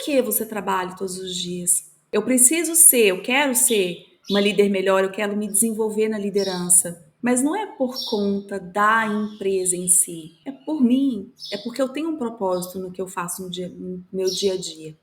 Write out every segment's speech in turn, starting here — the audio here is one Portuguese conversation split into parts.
que você trabalha todos os dias. Eu quero ser uma líder melhor, eu quero me desenvolver na liderança. Mas não é por conta da empresa em si, é por mim, é porque eu tenho um propósito no que eu faço no meu dia a dia.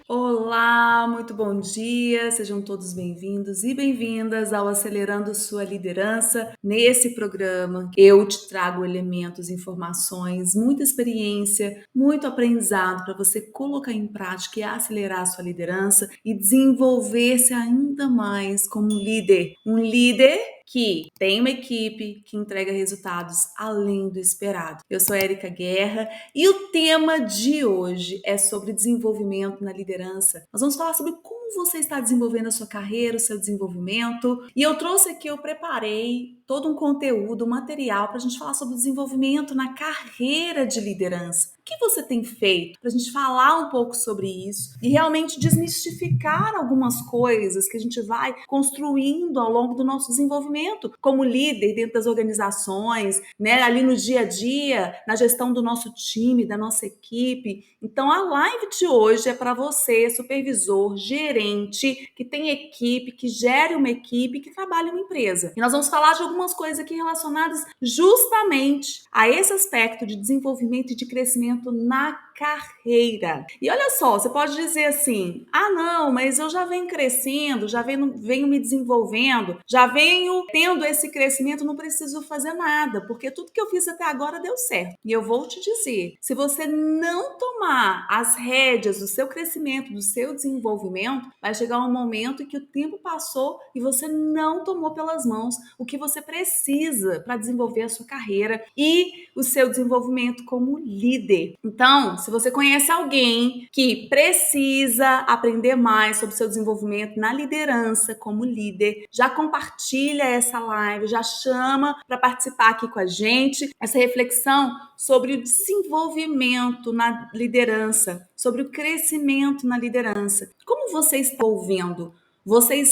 Olá, muito bom dia, sejam todos bem-vindos e bem-vindas ao Acelerando Sua Liderança. Nesse programa, eu te trago elementos, informações, muita experiência, muito aprendizado para você colocar em prática e acelerar a sua liderança e desenvolver-se ainda mais como líder. Um líder que tem uma equipe que entrega resultados além do esperado. Eu sou Érica Guerra e o tema de hoje é sobre desenvolvimento na liderança. Nós vamos falar sobre como você está desenvolvendo a sua carreira, o seu desenvolvimento. E eu trouxe aqui, eu preparei todo um conteúdo, um material para a gente falar sobre desenvolvimento na carreira de liderança. O que você tem feito para a gente falar um pouco sobre isso e realmente desmistificar algumas coisas que a gente vai construindo ao longo do nosso desenvolvimento como líder dentro das organizações, né, ali no dia a dia, na gestão do nosso time, da nossa equipe. Então, a live de hoje é para você, supervisor, gerente, que tem equipe, que gere uma equipe, que trabalha em uma empresa. E nós vamos falar de algumas coisas aqui relacionadas justamente a esse aspecto de desenvolvimento e de crescimento na carreira. E olha só, você pode dizer assim: ah, não, mas eu já venho crescendo, já venho me desenvolvendo, já venho tendo esse crescimento, não preciso fazer nada, porque tudo que eu fiz até agora deu certo. E eu vou te dizer, se você não tomar as rédeas do seu crescimento, do seu desenvolvimento, vai chegar um momento em que o tempo passou e você não tomou pelas mãos o que você precisa para desenvolver a sua carreira e o seu desenvolvimento como líder. Então, se você conhece alguém que precisa aprender mais sobre o seu desenvolvimento na liderança como líder, já compartilha essa live, já chama para participar aqui com a gente, essa reflexão sobre o desenvolvimento na liderança, sobre o crescimento na liderança. Como você está ouvindo? Você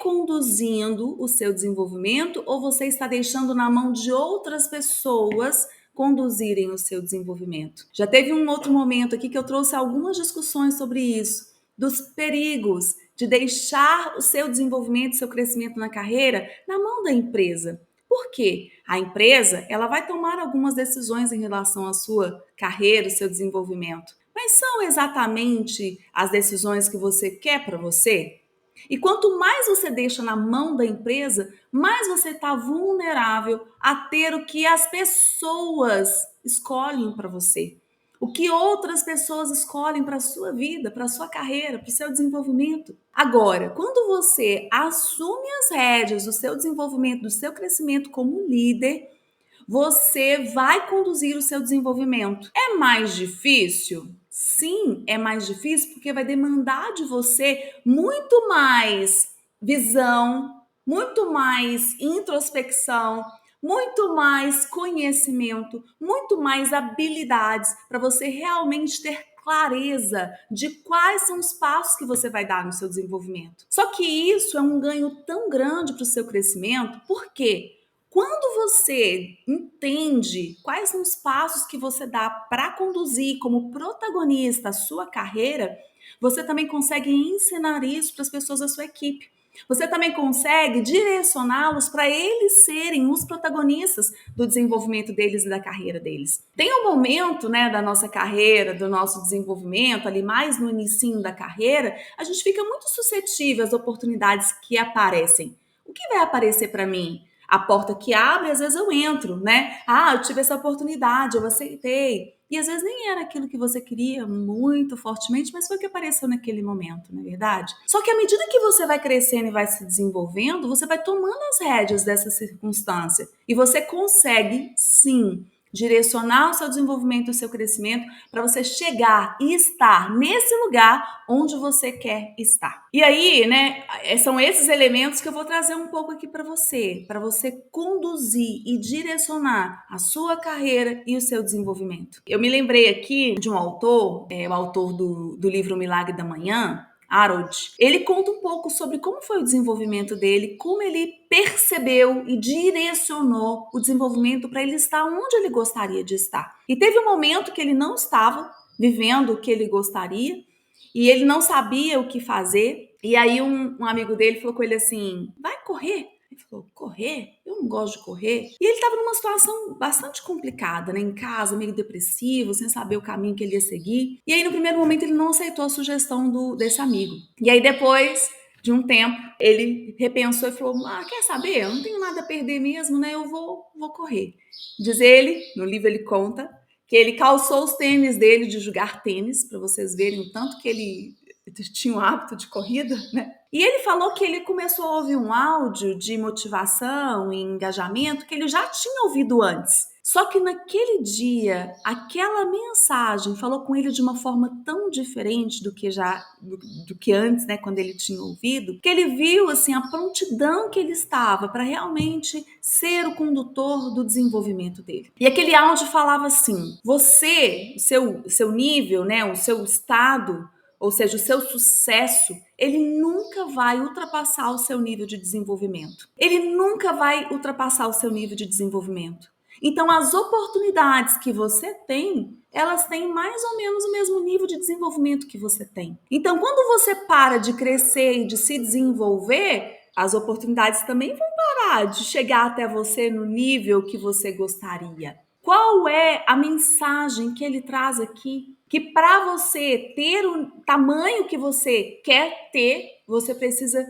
conduzindo o seu desenvolvimento ou você está deixando na mão de outras pessoas conduzirem o seu desenvolvimento? Já teve um outro momento aqui que eu trouxe algumas discussões sobre isso, dos perigos de deixar o seu desenvolvimento, o seu crescimento na carreira na mão da empresa. Por quê? A empresa, ela vai tomar algumas decisões em relação à sua carreira, o seu desenvolvimento. Mas são exatamente as decisões que você quer para você? E quanto mais você deixa na mão da empresa, mais você está vulnerável a ter o que as pessoas escolhem para você. O que outras pessoas escolhem para a sua vida, para a sua carreira, para o seu desenvolvimento. Agora, quando você assume as rédeas do seu desenvolvimento, do seu crescimento como líder, você vai conduzir o seu desenvolvimento. É mais difícil? Sim, é mais difícil porque vai demandar de você muito mais visão, muito mais introspecção, muito mais conhecimento, muito mais habilidades para você realmente ter clareza de quais são os passos que você vai dar no seu desenvolvimento. Só que isso é um ganho tão grande para o seu crescimento, por quê? Quando você entende quais são os passos que você dá para conduzir como protagonista a sua carreira, você também consegue ensinar isso para as pessoas da sua equipe. Você também consegue direcioná-los para eles serem os protagonistas do desenvolvimento deles e da carreira deles. Tem um momento, né, da nossa carreira, do nosso desenvolvimento, ali mais no inicinho da carreira, a gente fica muito suscetível às oportunidades que aparecem. O que vai aparecer para mim? A porta que abre, às vezes eu entro, né? Ah, eu tive essa oportunidade, eu aceitei. E às vezes nem era aquilo que você queria muito fortemente, mas foi o que apareceu naquele momento, não é verdade? Só que à medida que você vai crescendo e vai se desenvolvendo, você vai tomando as rédeas dessa circunstância. E você consegue, sim, direcionar o seu desenvolvimento, o seu crescimento, para você chegar e estar nesse lugar onde você quer estar. E aí, né, são esses elementos que eu vou trazer um pouco aqui para você conduzir e direcionar a sua carreira e o seu desenvolvimento. Eu me lembrei aqui de um autor, o autor do livro Milagre da Manhã, Harold. Ele conta um pouco sobre como foi o desenvolvimento dele, como ele percebeu e direcionou o desenvolvimento para ele estar onde ele gostaria de estar. E teve um momento que ele não estava vivendo o que ele gostaria e ele não sabia o que fazer. E aí um amigo dele falou com ele assim: vai correr. Ele falou: correr? Eu não gosto de correr. E ele estava numa situação bastante complicada, né? Em casa, meio depressivo, sem saber o caminho que ele ia seguir. E aí, no primeiro momento, ele não aceitou a sugestão desse amigo. E aí, depois de um tempo, ele repensou e falou: ah, quer saber? Eu não tenho nada a perder mesmo, né? Eu vou correr. Diz ele, no livro ele conta, que ele calçou os tênis dele de jogar tênis, para vocês verem o tanto que ele tinha um hábito de corrida, né? E ele falou que ele começou a ouvir um áudio de motivação e engajamento que ele já tinha ouvido antes. Só que naquele dia, aquela mensagem falou com ele de uma forma tão diferente do que antes, né, quando ele tinha ouvido, que ele viu assim a prontidão que ele estava para realmente ser o condutor do desenvolvimento dele. E aquele áudio falava assim: você, seu nível, né, o seu estado, ou seja, o seu sucesso, ele nunca vai ultrapassar o seu nível de desenvolvimento. Ele nunca vai ultrapassar o seu nível de desenvolvimento. Então, as oportunidades que você tem, elas têm mais ou menos o mesmo nível de desenvolvimento que você tem. Então, quando você para de crescer e de se desenvolver, as oportunidades também vão parar de chegar até você no nível que você gostaria. Qual é a mensagem que ele traz aqui? Que para você ter o tamanho que você quer ter, você precisa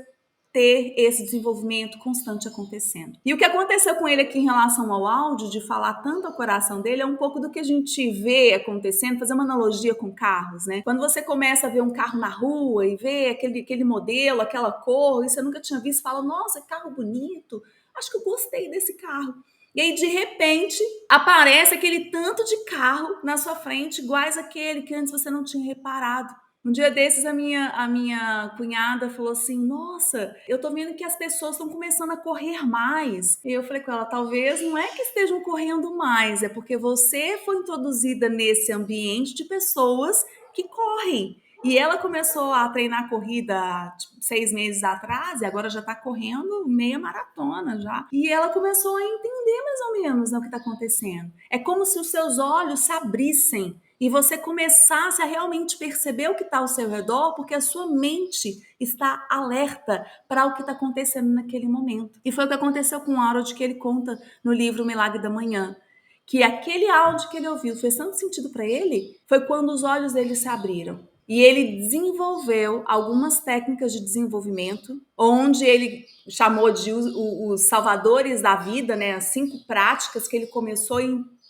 ter esse desenvolvimento constante acontecendo. E o que aconteceu com ele aqui em relação ao áudio, de falar tanto ao coração dele, é um pouco do que a gente vê acontecendo, fazer uma analogia com carros, né? Quando você começa a ver um carro na rua e vê aquele modelo, aquela cor, e você nunca tinha visto, fala: nossa, que carro bonito, acho que eu gostei desse carro. E aí, de repente, aparece aquele tanto de carro na sua frente, iguais àquele que antes você não tinha reparado. Um dia desses, a minha cunhada falou assim: nossa, eu tô vendo que as pessoas estão começando a correr mais. E eu falei com ela: talvez não é que estejam correndo mais, é porque você foi introduzida nesse ambiente de pessoas que correm. E ela começou a treinar corrida 6 meses atrás e agora já está correndo meia maratona já. E ela começou a entender mais ou menos, né, o que está acontecendo. É como se os seus olhos se abrissem e você começasse a realmente perceber o que está ao seu redor, porque a sua mente está alerta para o que está acontecendo naquele momento. E foi o que aconteceu com o Harold, que ele conta no livro O Milagre da Manhã. Que aquele áudio que ele ouviu fez tanto sentido para ele, foi quando os olhos dele se abriram. E ele desenvolveu algumas técnicas de desenvolvimento, onde ele chamou de os salvadores da vida, né? As 5 práticas que ele começou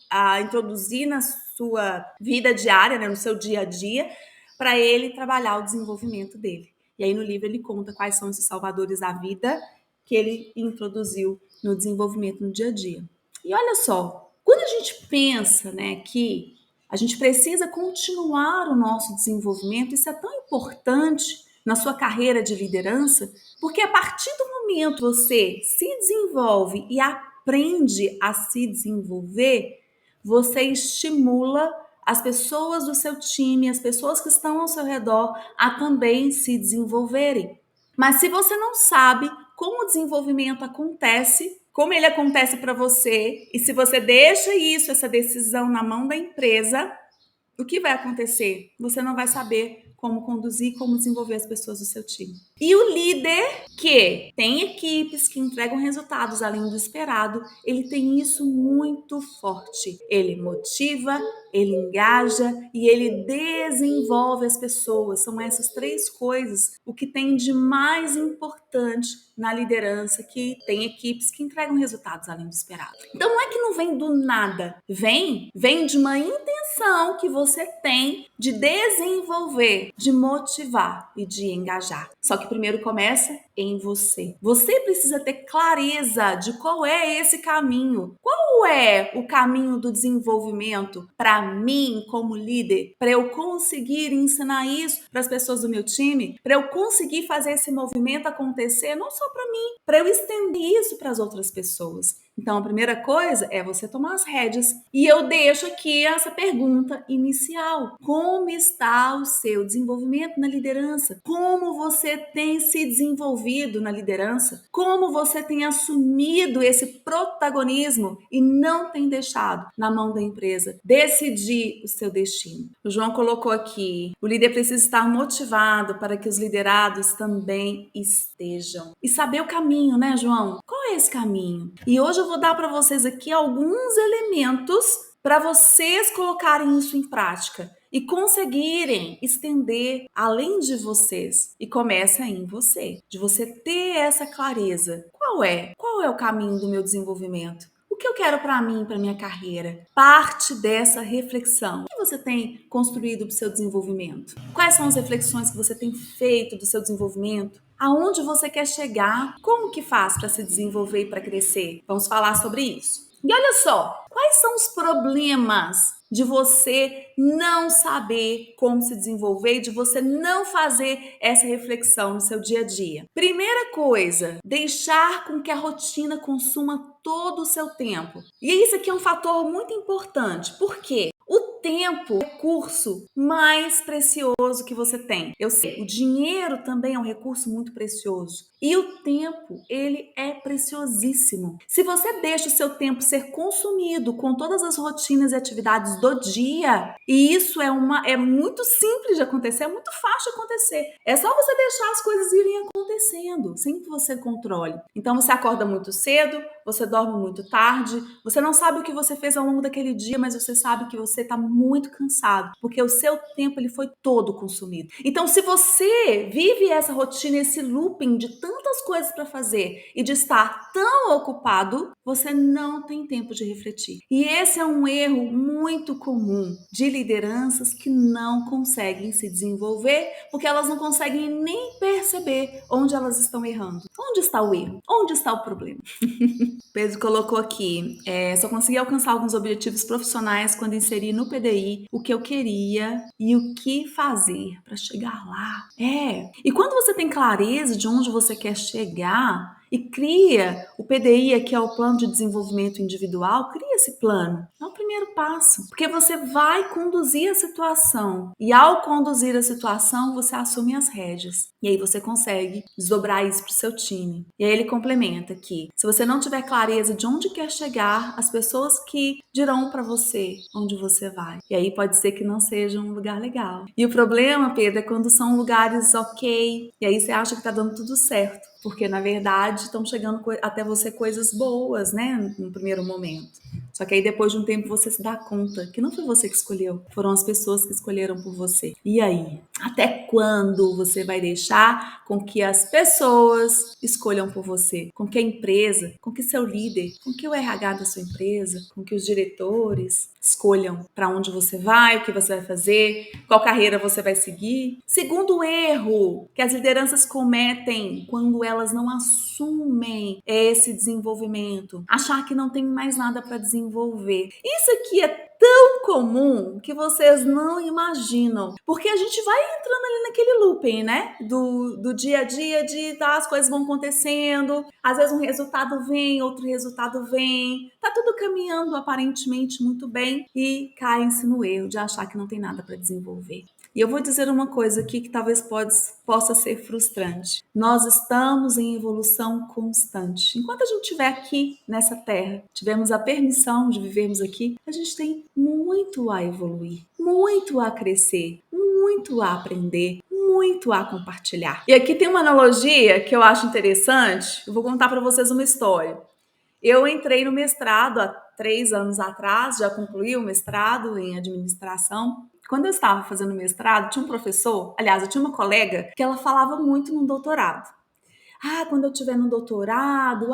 a introduzir na sua vida diária, né? No seu dia a dia, para ele trabalhar o desenvolvimento dele. E aí no livro ele conta quais são esses salvadores da vida que ele introduziu no desenvolvimento no dia a dia. E olha só, quando a gente pensa, né, que a gente precisa continuar o nosso desenvolvimento, isso é tão importante na sua carreira de liderança, porque a partir do momento que você se desenvolve e aprende a se desenvolver, você estimula as pessoas do seu time, as pessoas que estão ao seu redor a também se desenvolverem. Mas se você não sabe como o desenvolvimento acontece, como ele acontece para você, e se você deixa isso, essa decisão na mão da empresa, o que vai acontecer? Você não vai saber como conduzir, como desenvolver as pessoas do seu time. E o líder que tem equipes que entregam resultados além do esperado, ele tem isso muito forte. Ele motiva, ele engaja e ele desenvolve as pessoas. São essas 3 coisas o que tem de mais importante na liderança, que tem equipes que entregam resultados além do esperado. Então não é que não vem do nada, vem de uma intenção que você tem de desenvolver, de motivar e de engajar. Só que primeiro começa em você. Você precisa ter clareza de qual é esse caminho. Qual é o caminho do desenvolvimento para mim, como líder, para eu conseguir ensinar isso para as pessoas do meu time, para eu conseguir fazer esse movimento acontecer, não só para mim, para eu estender isso para as outras pessoas. Então, a primeira coisa é você tomar as rédeas. E eu deixo aqui essa pergunta inicial: como está o seu desenvolvimento na liderança? Como você tem se desenvolvido na liderança? Como você tem assumido esse protagonismo e não tem deixado na mão da empresa decidir o seu destino? O João colocou aqui: o líder precisa estar motivado para que os liderados também estejam. E saber o caminho, né, João? Qual é esse caminho? E hoje eu vou dar para vocês aqui alguns elementos para vocês colocarem isso em prática e conseguirem estender além de vocês. E começa em você, de você ter essa clareza. Qual é? Qual é o caminho do meu desenvolvimento? O que eu quero para mim, para minha carreira? Parte dessa reflexão. O que você tem construído para o seu desenvolvimento? Quais são as reflexões que você tem feito do seu desenvolvimento? Aonde você quer chegar? Como que faz para se desenvolver e para crescer? Vamos falar sobre isso. E olha só, quais são os problemas de você não saber como se desenvolver e de você não fazer essa reflexão no seu dia a dia? Primeira coisa, deixar com que a rotina consuma todo o seu tempo. E isso aqui é um fator muito importante. Por quê? O tempo é o recurso mais precioso que você tem. Eu sei, o dinheiro também é um recurso muito precioso. E o tempo, ele é preciosíssimo. Se você deixa o seu tempo ser consumido com todas as rotinas e atividades do dia, e isso é muito simples de acontecer, é muito fácil de acontecer. É só você deixar as coisas irem acontecendo, sem que você controle. Então você acorda muito cedo, você dorme muito tarde, você não sabe o que você fez ao longo daquele dia, mas você sabe que você está muito cansado, porque o seu tempo ele foi todo consumido. Então, se você vive essa rotina, esse looping de tantas coisas para fazer e de estar tão ocupado, você não tem tempo de refletir. E esse é um erro muito comum de lideranças que não conseguem se desenvolver, porque elas não conseguem nem perceber onde elas estão errando. Onde está o erro? Onde está o problema? Pedro colocou aqui, só consegui alcançar alguns objetivos profissionais quando inseri no PDI o que eu queria e o que fazer para chegar lá. E quando você tem clareza de onde você quer chegar e cria o PDI, que é o Plano de Desenvolvimento Individual, cria esse plano. É o primeiro passo, porque você vai conduzir a situação e ao conduzir a situação, você assume as rédeas. E aí você consegue desdobrar isso para o seu time. E aí ele complementa que se você não tiver clareza de onde quer chegar, as pessoas que dirão para você onde você vai. E aí pode ser que não seja um lugar legal. E o problema, Pedro, é quando são lugares ok, e aí você acha que tá dando tudo certo. Porque, na verdade, estão chegando até você coisas boas, né? No primeiro momento. Só que aí, depois de um tempo, você se dá conta que não foi você que escolheu. Foram as pessoas que escolheram por você. E aí? Até quando você vai deixar com que as pessoas escolham por você? Com que a empresa, com que seu líder, com que o RH da sua empresa, com que os diretores escolham para onde você vai, o que você vai fazer, qual carreira você vai seguir? Segundo erro que as lideranças cometem quando elas não assumem esse desenvolvimento, achar que não tem mais nada para desenvolver. Isso aqui é tão comum que vocês não imaginam, porque a gente vai entrando ali naquele looping, né? Do dia a dia, as coisas vão acontecendo, às vezes um resultado vem, outro resultado vem, tá tudo caminhando aparentemente muito bem e cai-se no erro de achar que não tem nada para desenvolver. E eu vou dizer uma coisa aqui que talvez possa ser frustrante. Nós estamos em evolução constante. Enquanto a gente estiver aqui nessa terra, tivermos a permissão de vivermos aqui, a gente tem muito a evoluir, muito a crescer, muito a aprender, muito a compartilhar. E aqui tem uma analogia que eu acho interessante. Eu vou contar para vocês uma história. Eu entrei no mestrado há 3 anos atrás, já concluí o mestrado em administração. Quando eu estava fazendo mestrado, tinha um professor, aliás, eu tinha uma colega que ela falava muito no doutorado. Quando eu estiver no doutorado,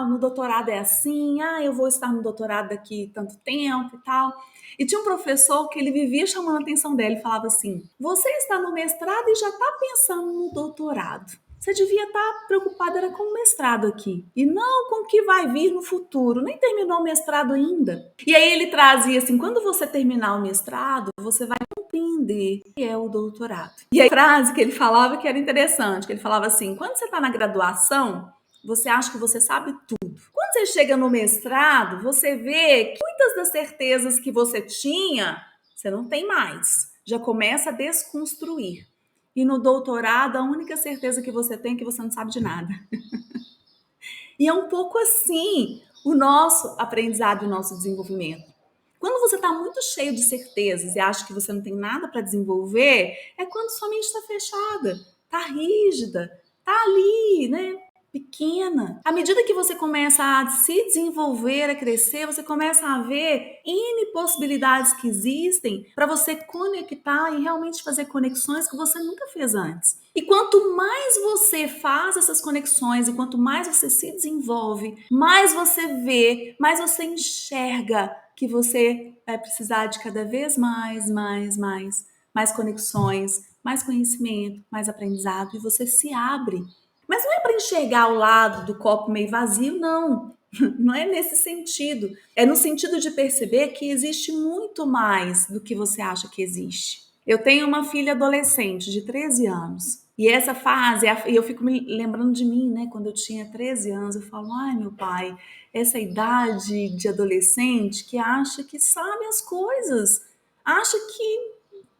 no doutorado é assim, eu vou estar no doutorado daqui tanto tempo e tal. E tinha um professor que ele vivia chamando a atenção dela e falava assim: você está no mestrado e já está pensando no doutorado. Você devia estar preocupada era com o mestrado aqui, e não com o que vai vir no futuro. Nem terminou o mestrado ainda. E aí ele trazia assim, quando você terminar o mestrado, você vai compreender o que é o doutorado. E a frase que ele falava que era interessante, que ele falava assim, quando você está na graduação, você acha que você sabe tudo. Quando você chega no mestrado, você vê que muitas das certezas que você tinha, você não tem mais. Já começa a desconstruir. E no doutorado, a única certeza que você tem é que você não sabe de nada. E é um pouco assim o nosso aprendizado e o nosso desenvolvimento. Quando você está muito cheio de certezas e acha que você não tem nada para desenvolver, é quando sua mente está fechada, está rígida, está ali, né? Pequena. À medida que você começa a se desenvolver, a crescer, você começa a ver N possibilidades que existem para você conectar e realmente fazer conexões que você nunca fez antes. E quanto mais você faz essas conexões e quanto mais você se desenvolve, mais você vê, mais você enxerga que você vai precisar de cada vez mais conexões, mais conhecimento, mais aprendizado e você se abre. Mas não é para enxergar o lado do copo meio vazio, não. Não é nesse sentido. É no sentido de perceber que existe muito mais do que você acha que existe. Eu tenho uma filha adolescente de 13 anos. E essa fase, e eu fico me lembrando de mim, né? Quando eu tinha 13 anos, eu falo, ai meu pai, essa idade de adolescente que acha que sabe as coisas, acha que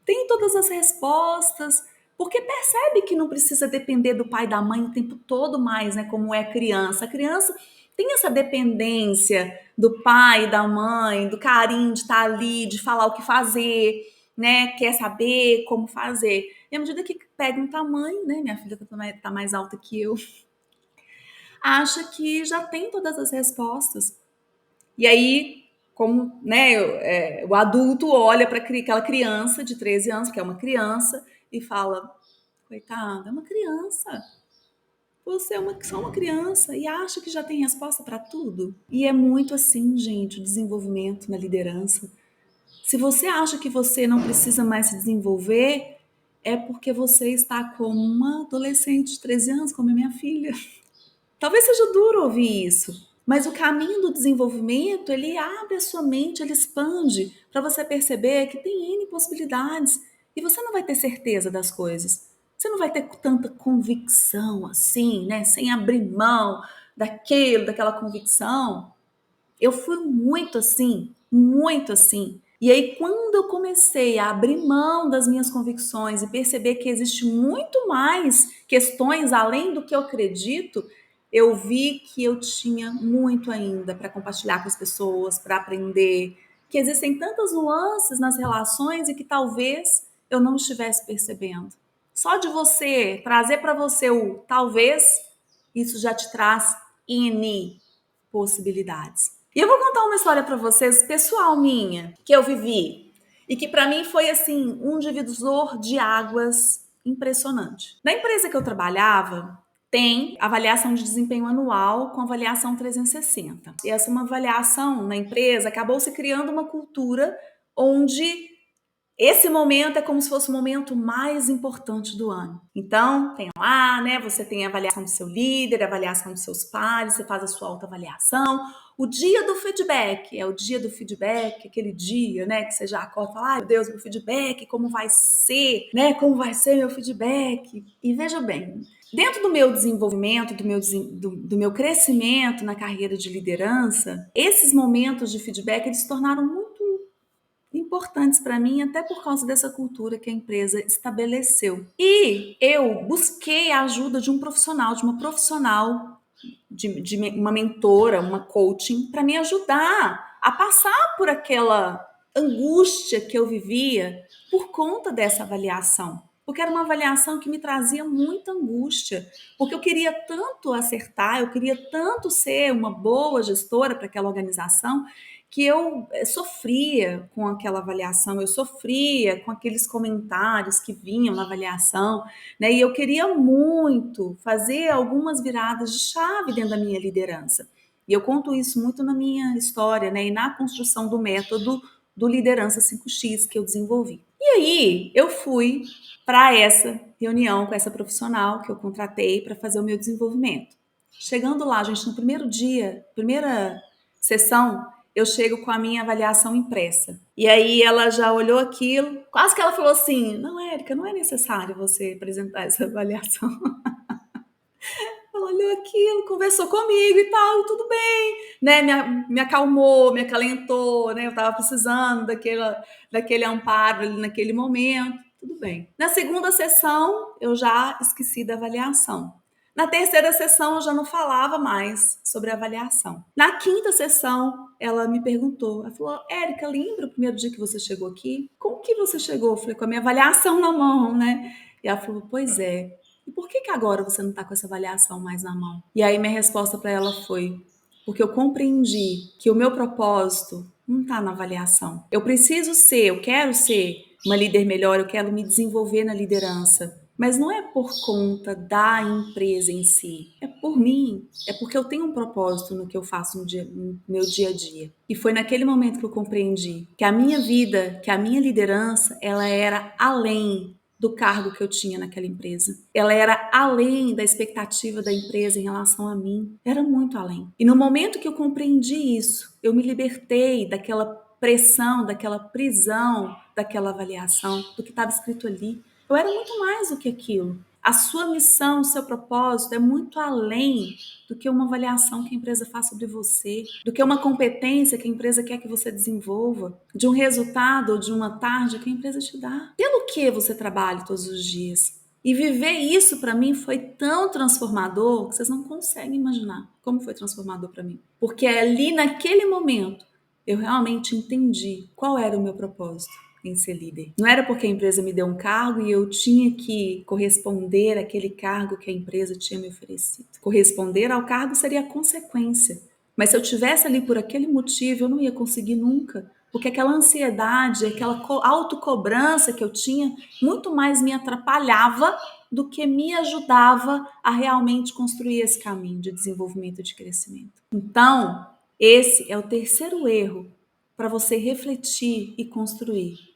tem todas as respostas, porque percebe que não precisa depender do pai e da mãe o tempo todo mais, né? Como é a criança. A criança tem essa dependência do pai, da mãe, do carinho de estar ali, de falar o que fazer, né? Quer saber como fazer. E à medida que pega um tamanho, né? Minha filha tá mais alta que eu, acha que já tem todas as respostas. E aí, como né, o adulto olha para aquela criança de 13 anos, que é uma criança, e fala: coitada, é uma criança. Você é só uma criança e acha que já tem resposta para tudo. E é muito assim, gente, o desenvolvimento na liderança. Se você acha que você não precisa mais se desenvolver, é porque você está como uma adolescente de 13 anos, como a minha filha. Talvez seja duro ouvir isso, mas o caminho do desenvolvimento, ele abre a sua mente, ele expande para você perceber que tem N possibilidades e você não vai ter certeza das coisas. Você não vai ter tanta convicção assim, né? Sem abrir mão daquilo, daquela convicção. Eu fui muito assim, muito assim. E aí, quando eu comecei a abrir mão das minhas convicções e perceber que existe muito mais questões além do que eu acredito, eu vi que eu tinha muito ainda para compartilhar com as pessoas, para aprender, que existem tantas nuances nas relações e que talvez eu não estivesse percebendo. Só de você trazer para você o talvez, isso já te traz N possibilidades. E eu vou contar uma história para vocês, pessoal minha, que eu vivi e que para mim foi assim um divisor de águas impressionante. Na empresa que eu trabalhava, tem avaliação de desempenho anual com avaliação 360. E essa é uma avaliação na empresa acabou se criando uma cultura onde esse momento é como se fosse o momento mais importante do ano. Então, tem lá, né? Você tem a avaliação do seu líder, a avaliação dos seus pares, você faz a sua autoavaliação. O dia do feedback, é o dia do feedback, aquele dia, né? Que você já acorda e fala, ai meu Deus, meu feedback, como vai ser, né? Como vai ser meu feedback? E veja bem, dentro do meu desenvolvimento, do meu crescimento na carreira de liderança, esses momentos de feedback, eles se tornaram muito importantes para mim, até por causa dessa cultura que a empresa estabeleceu. E eu busquei a ajuda de um profissional, de uma profissional, de uma mentora, uma coaching, para me ajudar a passar por aquela angústia que eu vivia por conta dessa avaliação. Porque era uma avaliação que me trazia muita angústia, porque eu queria tanto acertar, eu queria tanto ser uma boa gestora para aquela organização, que eu sofria com aquela avaliação, eu sofria com aqueles comentários que vinham na avaliação, né? E eu queria muito fazer algumas viradas de chave dentro da minha liderança. E eu conto isso muito na minha história, né? E na construção do método do Liderança 5X que eu desenvolvi. E aí eu fui para essa reunião com essa profissional que eu contratei para fazer o meu desenvolvimento. Chegando lá, gente, no primeiro dia, primeira sessão, eu chego com a minha avaliação impressa. E aí ela já olhou aquilo, quase que ela falou assim: Não, Érica, não é necessário você apresentar essa avaliação. Ela olhou aquilo, conversou comigo e tal, tudo bem, né? Me acalmou, me acalentou, né? Eu estava precisando daquele amparo ali naquele momento, tudo bem. Na segunda sessão, eu já esqueci da avaliação. Na terceira sessão, eu já não falava mais sobre a avaliação. Na quinta sessão, ela me perguntou, ela falou: Érica, lembra o primeiro dia que você chegou aqui? Como que você chegou? Eu falei: com a minha avaliação na mão, né? E ela falou: pois é. E por que agora você não está com essa avaliação mais na mão? E aí minha resposta para ela foi: porque eu compreendi que o meu propósito não está na avaliação. Eu preciso ser, eu quero ser uma líder melhor, eu quero me desenvolver na liderança. Mas não é por conta da empresa em si, é por mim, é porque eu tenho um propósito no que eu faço no meu dia a dia. E foi naquele momento que eu compreendi que a minha vida, que a minha liderança, ela era além do cargo que eu tinha naquela empresa. Ela era além da expectativa da empresa em relação a mim. Era muito além. E no momento que eu compreendi isso, eu me libertei daquela pressão, daquela prisão, daquela avaliação, do que estava escrito ali. Eu era muito mais do que aquilo. A sua missão, o seu propósito é muito além do que uma avaliação que a empresa faz sobre você, do que uma competência que a empresa quer que você desenvolva, de um resultado ou de uma tarde que a empresa te dá. Pelo que você trabalha todos os dias. E viver isso para mim foi tão transformador que vocês não conseguem imaginar como foi transformador para mim. Porque ali naquele momento eu realmente entendi qual era o meu propósito em ser líder. Não era porque a empresa me deu um cargo e eu tinha que corresponder àquele cargo que a empresa tinha me oferecido. Corresponder ao cargo seria a consequência. Mas se eu tivesse ali por aquele motivo, eu não ia conseguir nunca. Porque aquela ansiedade, aquela autocobrança que eu tinha, muito mais me atrapalhava do que me ajudava a realmente construir esse caminho de desenvolvimento e de crescimento. Então, esse é o terceiro erro para você refletir e construir.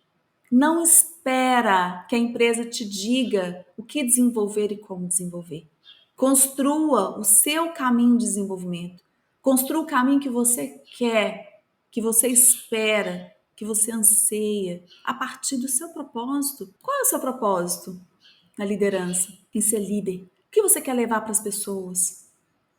Não espera que a empresa te diga o que desenvolver e como desenvolver. Construa o seu caminho de desenvolvimento. Construa o caminho que você quer, que você espera, que você anseia, a partir do seu propósito. Qual é o seu propósito na liderança? Em ser líder? O que você quer levar para as pessoas?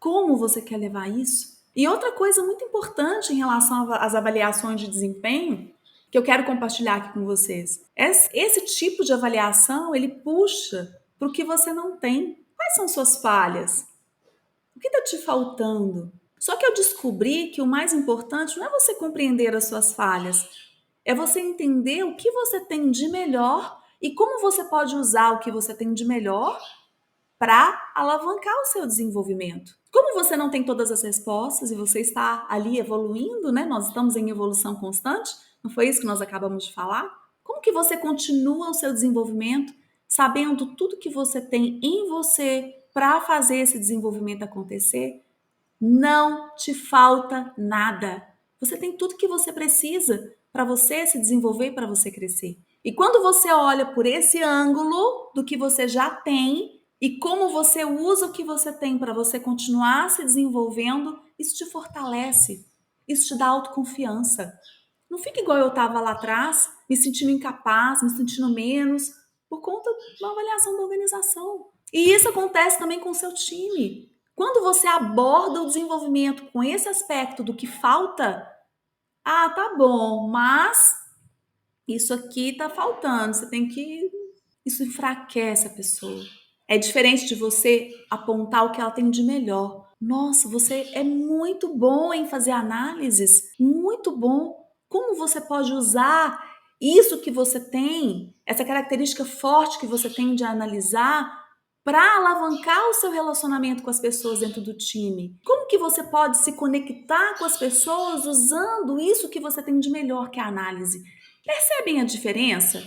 Como você quer levar isso? E outra coisa muito importante em relação às avaliações de desempenho, que eu quero compartilhar aqui com vocês. Esse tipo de avaliação, ele puxa para o que você não tem. Quais são suas falhas? O que está te faltando? Só que eu descobri que o mais importante não é você compreender as suas falhas, é você entender o que você tem de melhor e como você pode usar o que você tem de melhor para alavancar o seu desenvolvimento. Como você não tem todas as respostas e você está ali evoluindo, né? Nós estamos em evolução constante, não foi isso que nós acabamos de falar? Como que você continua o seu desenvolvimento sabendo tudo que você tem em você para fazer esse desenvolvimento acontecer? Não te falta nada. Você tem tudo que você precisa para você se desenvolver, para você crescer. E quando você olha por esse ângulo do que você já tem e como você usa o que você tem para você continuar se desenvolvendo, isso te fortalece, isso te dá autoconfiança. Não fica igual eu estava lá atrás, me sentindo incapaz, me sentindo menos, por conta de uma avaliação da organização. E isso acontece também com o seu time. Quando você aborda o desenvolvimento com esse aspecto do que falta, ah, tá bom, mas isso aqui tá faltando, você tem que. Isso enfraquece a pessoa. É diferente de você apontar o que ela tem de melhor. Nossa, você é muito bom em fazer análises, muito bom. Como você pode usar isso que você tem, essa característica forte que você tem de analisar, para alavancar o seu relacionamento com as pessoas dentro do time? Como que você pode se conectar com as pessoas usando isso que você tem de melhor, que é a análise? Percebem a diferença?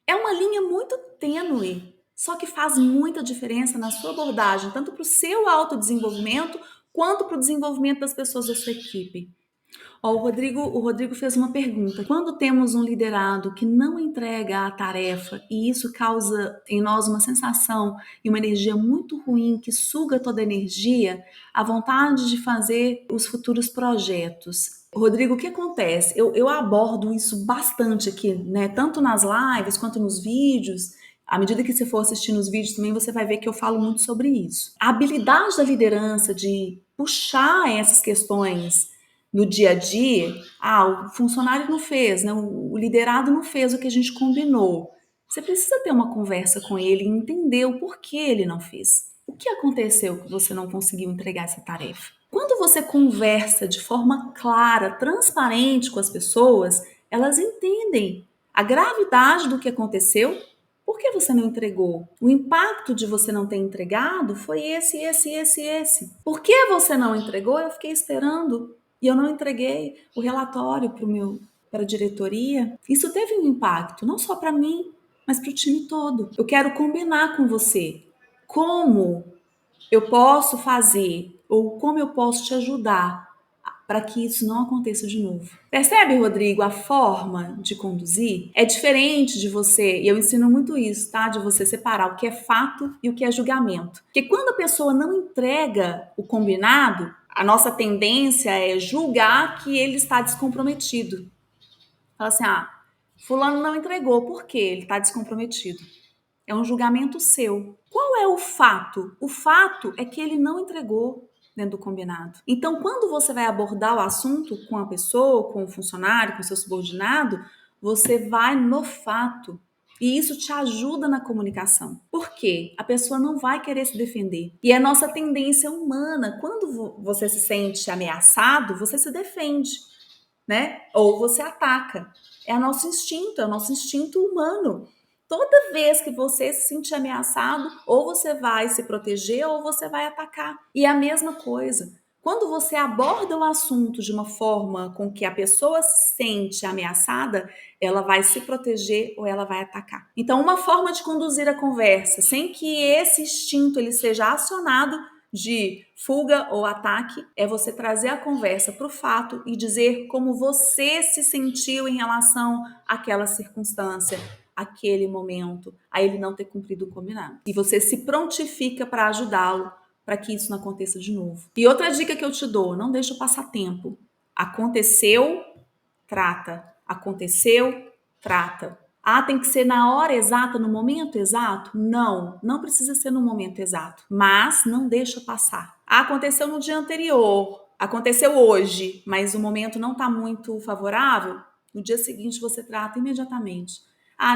É uma linha muito tênue, só que faz muita diferença na sua abordagem, tanto para o seu autodesenvolvimento quanto para o desenvolvimento das pessoas da sua equipe. Ó, o Rodrigo fez uma pergunta. Quando temos um liderado que não entrega a tarefa e isso causa em nós uma sensação e uma energia muito ruim que suga toda a energia, a vontade de fazer os futuros projetos. Rodrigo, o que acontece? Eu abordo isso bastante aqui, né? Tanto nas lives quanto nos vídeos. À medida que você for assistindo os vídeos também, você vai ver que eu falo muito sobre isso. A habilidade da liderança de puxar essas questões no dia a dia, o funcionário não fez, né? O liderado não fez o que a gente combinou. Você precisa ter uma conversa com ele e entender o porquê ele não fez. O que aconteceu que você não conseguiu entregar essa tarefa? Quando você conversa de forma clara, transparente com as pessoas, elas entendem a gravidade do que aconteceu. Por que você não entregou? O impacto de você não ter entregado foi esse. Por que você não entregou? Eu fiquei esperando e eu não entreguei o relatório para a diretoria. Isso teve um impacto, não só para mim, mas para o time todo. Eu quero combinar com você como eu posso fazer ou como eu posso te ajudar para que isso não aconteça de novo. Percebe, Rodrigo, a forma de conduzir é diferente de você, e eu ensino muito isso, tá? De você separar o que é fato e o que é julgamento. Porque quando a pessoa não entrega o combinado, a nossa tendência é julgar que ele está descomprometido. Fala assim, fulano não entregou, por quê? Ele está descomprometido. É um julgamento seu. Qual é o fato? O fato é que ele não entregou dentro do combinado. Então, quando você vai abordar o assunto com a pessoa, com o funcionário, com o seu subordinado, você vai no fato. E isso te ajuda na comunicação. Por quê? A pessoa não vai querer se defender. E é nossa tendência humana. Quando você se sente ameaçado, você se defende, né? Ou você ataca. É o nosso instinto humano. Toda vez que você se sentir ameaçado, ou você vai se proteger ou você vai atacar. E é a mesma coisa. Quando você aborda o assunto de uma forma com que a pessoa se sente ameaçada, ela vai se proteger ou ela vai atacar. Então, uma forma de conduzir a conversa sem que esse instinto ele seja acionado de fuga ou ataque é você trazer a conversa para o fato e dizer como você se sentiu em relação àquela circunstância, aquele momento, a ele não ter cumprido o combinado. E você se prontifica para ajudá-lo para que isso não aconteça de novo. E outra dica que eu te dou, não deixa passar tempo. Aconteceu, trata. Aconteceu, trata. Tem que ser na hora exata, no momento exato? Não, não precisa ser no momento exato, mas não deixa passar. Aconteceu no dia anterior, aconteceu hoje, mas o momento não está muito favorável, no dia seguinte você trata imediatamente.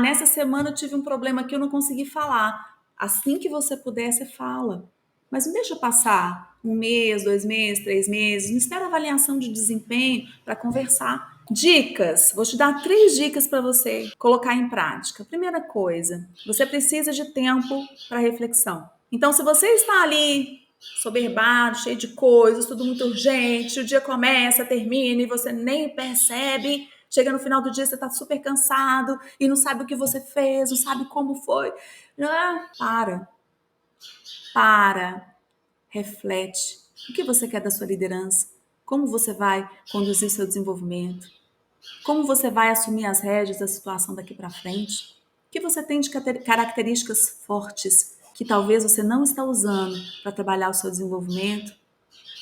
Nessa semana eu tive um problema que eu não consegui falar. Assim que você puder, você fala. Mas não deixa passar 1 mês, 2 meses, 3 meses, não espera avaliação de desempenho para conversar. Dicas, vou te dar 3 dicas para você colocar em prática. Primeira coisa, você precisa de tempo para reflexão. Então, se você está ali soberbado, cheio de coisas, tudo muito urgente, o dia começa, termina e você nem percebe, chega no final do dia, você está super cansado e não sabe o que você fez, não sabe como foi. Para, reflete. O que você quer da sua liderança? Como você vai conduzir seu desenvolvimento? Como você vai assumir as rédeas da situação daqui para frente? O que você tem de características fortes que talvez você não está usando para trabalhar o seu desenvolvimento?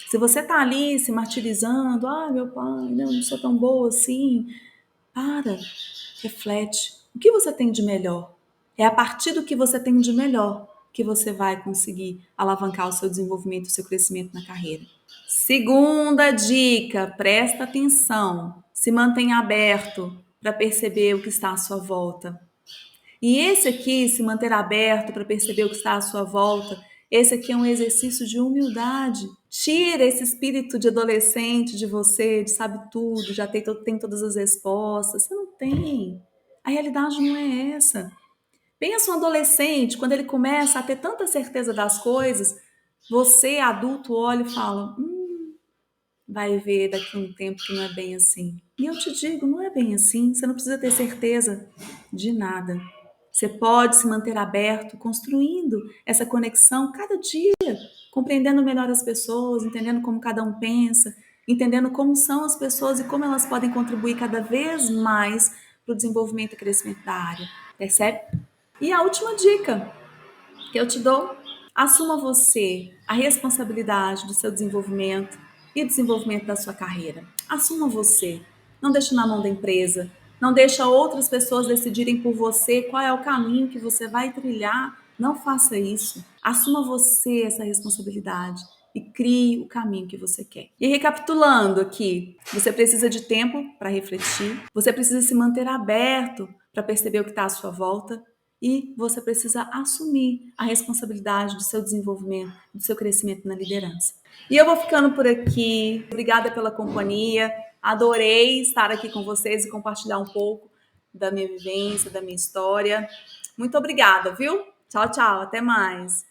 Se você está ali se martirizando, meu pai, não sou tão boa assim, para, reflete. O que você tem de melhor? É a partir do que você tem de melhor que você vai conseguir alavancar o seu desenvolvimento, o seu crescimento na carreira. Segunda dica, presta atenção. Se mantenha aberto para perceber o que está à sua volta. E esse aqui, se manter aberto para perceber o que está à sua volta, esse aqui é um exercício de humildade. Tira esse espírito de adolescente de você, de sabe tudo, já tem todas as respostas. Você não tem. A realidade não é essa. Pensa um adolescente, quando ele começa a ter tanta certeza das coisas, você, adulto, olha e fala: vai ver daqui a um tempo que não é bem assim. E eu te digo, não é bem assim. Você não precisa ter certeza de nada. Você pode se manter aberto, construindo essa conexão cada dia, compreendendo melhor as pessoas, entendendo como cada um pensa entendendo como são as pessoas e como elas podem contribuir cada vez mais para o desenvolvimento e crescimento da área. Percebe? E a última dica que eu te dou: assuma você a responsabilidade do seu desenvolvimento e desenvolvimento da sua carreira. Assuma você. Não deixe na mão da empresa. Não deixe outras pessoas decidirem por você qual é o caminho que você vai trilhar. Não faça isso. Assuma você essa responsabilidade e crie o caminho que você quer. E recapitulando aqui, você precisa de tempo para refletir, você precisa se manter aberto para perceber o que está à sua volta, e você precisa assumir a responsabilidade do seu desenvolvimento, do seu crescimento na liderança. E eu vou ficando por aqui. Obrigada pela companhia. Adorei estar aqui com vocês e compartilhar um pouco da minha vivência, da minha história. Muito obrigada, viu? Tchau, tchau. Até mais.